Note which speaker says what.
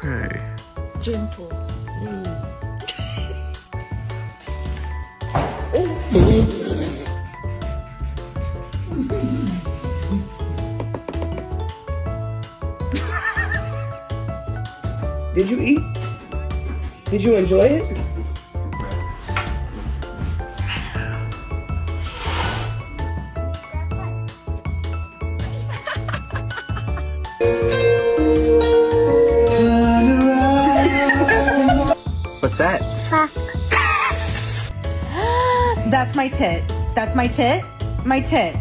Speaker 1: Okay.
Speaker 2: Gentle.
Speaker 3: Did you eat? Did you enjoy it?
Speaker 1: What's that?
Speaker 2: Fuck.
Speaker 4: That's my tit. That's my tit. My tit.